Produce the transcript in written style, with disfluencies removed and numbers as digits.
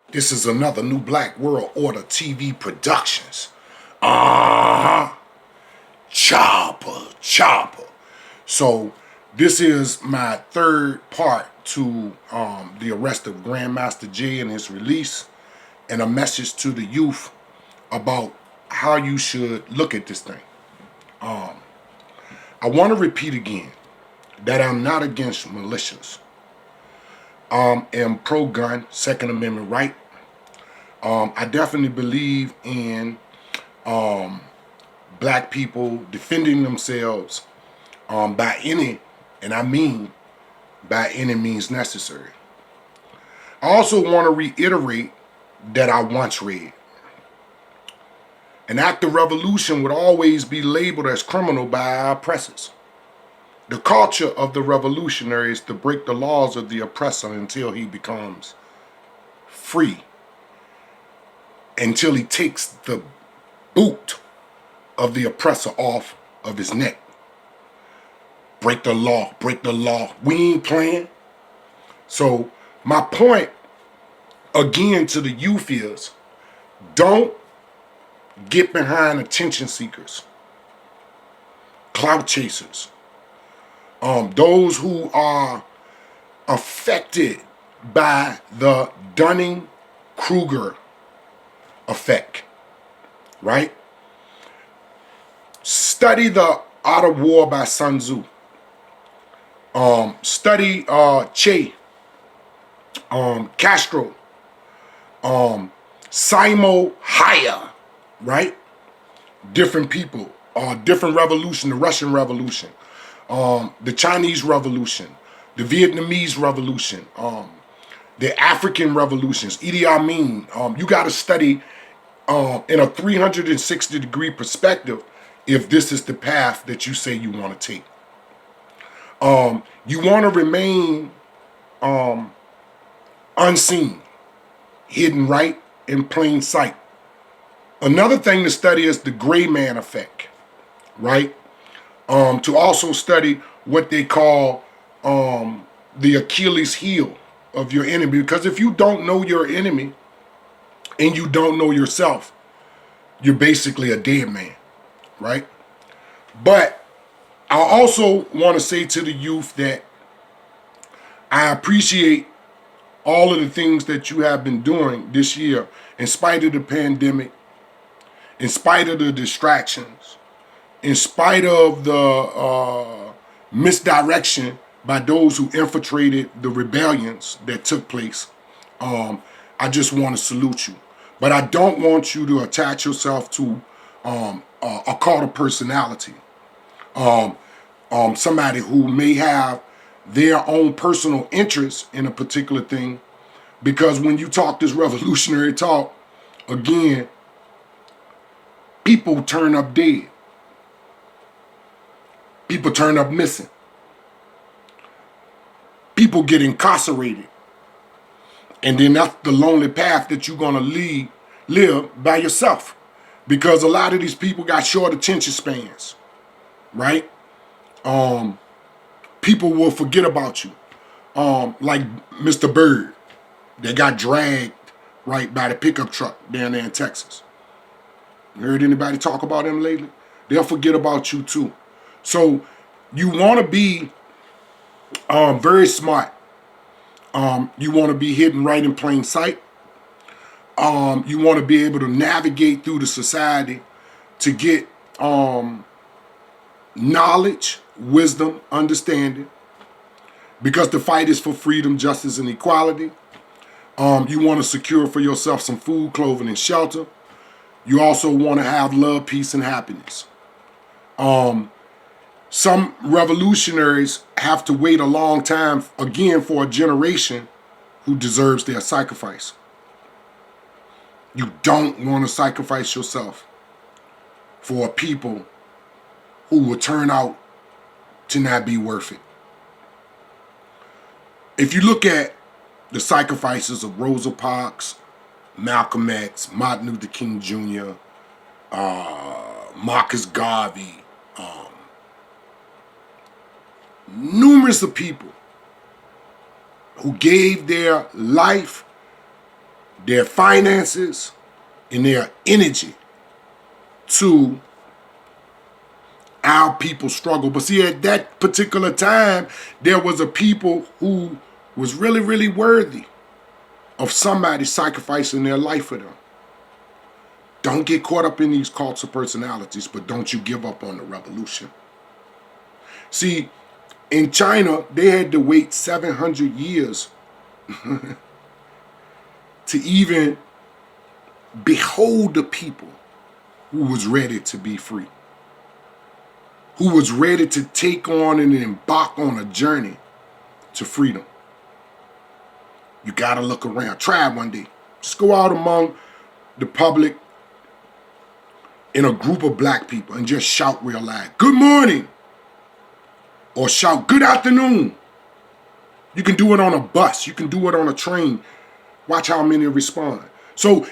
This is another New Black World Order TV Productions. Uh-huh. Chopper. So this is my third part to the arrest of Grandmaster Jay and his release, and a message to the youth about how you should look at this thing. I want to repeat again that I'm not against militias. Am pro-gun, Second Amendment right. I definitely believe in black people defending themselves by any, and I mean by any means necessary. I also want to reiterate that I once read, an act of revolution would always be labeled as criminal by our oppressors. The culture of the revolutionary is to break the laws of the oppressor until he becomes free, until he takes the boot of the oppressor off of his neck. Break the law, break the law. We ain't playing. So my point again to the youth is, don't get behind attention seekers, clout chasers, those who are affected by the Dunning-Kruger effect, right? Study The Art of War by Sun Tzu. Study Che, Castro, Simo Haya, right? Different people, different revolution, the Russian Revolution, the Chinese Revolution, the Vietnamese Revolution, the African revolutions, Idi Amin. You got to study in a 360-degree perspective if this is the path that you say you want to take. You want to remain unseen, hidden right in plain sight. Another thing to study is the gray man effect, right? To also study what they call the Achilles heel of your enemy. Because if you don't know your enemy and you don't know yourself, you're basically a dead man, right? But I also want to say to the youth that I appreciate all of the things that you have been doing this year, in spite of the pandemic, in spite of the distractions, in spite of the misdirection by those who infiltrated the rebellions that took place. I just want to salute you. But I don't want you to attach yourself to a cult of personality. Somebody who may have their own personal interest in a particular thing. Because when you talk this revolutionary talk, again, people turn up dead. People turn up missing. People get incarcerated. And then that's the lonely path that you're going to live by yourself. Because a lot of these people got short attention spans, right? People will forget about you. Like Mr. Bird, that got dragged, right, by the pickup truck down there in Texas. You heard anybody talk about him lately? They'll forget about you too. So you want to be very smart. You want to be hidden right in plain sight. You want to be able to navigate through the society to get knowledge, wisdom, understanding. Because the fight is for freedom, justice, and equality. You want to secure for yourself some food, clothing, and shelter. You also want to have love, peace, and happiness. Some revolutionaries have to wait a long time, again, for a generation who deserves their sacrifice. You don't want to sacrifice yourself for a people who will turn out to not be worth it. If you look at the sacrifices of Rosa Parks, Malcolm X, Martin Luther King Jr., Marcus Garvey, numerous of people who gave their life their finances, and their energy to our people's struggle. But see, at that particular time, there was a people who was really, really worthy of somebody sacrificing their life for them. Don't get caught up in these cults of personalities, but don't you give up on the revolution. See, in China, they had to wait 700 years to even behold the people who was ready to be free, who was ready to take on and embark on a journey to freedom. You gotta look around. Try it one day. Just go out among the public in a group of black people and just shout real loud, "Good morning," or shout, "Good afternoon." You can do it on a bus. You can do it on a train. Watch how many respond. So